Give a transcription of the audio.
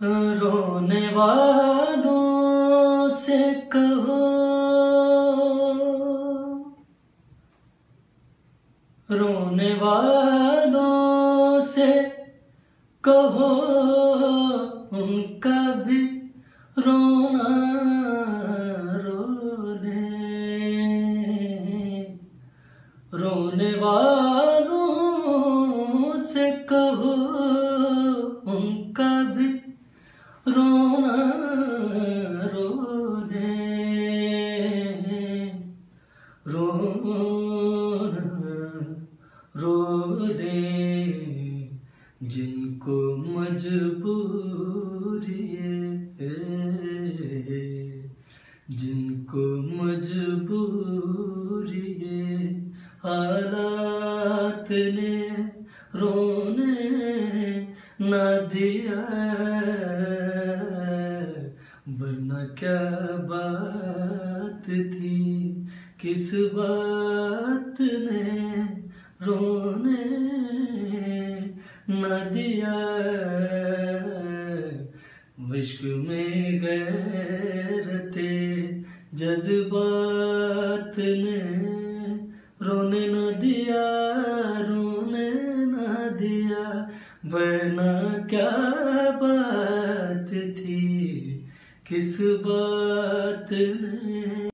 रोने वालों से कहो, रोने वालों से कहो, उनका भी रोना रो ले। रोने वालों से कहो, उनका भी रोना रो ले। रोना रो ले, जिनको मजबूरी है, जिनको मजबूरी है, हालात ने रोने न दिया। वरना क्या बात थी, किस बात ने रोने न दिया। इश्क में गैरते जज्बात ने रोने न दिया, रोने न दिया। वरना क्या बात थी, किस बात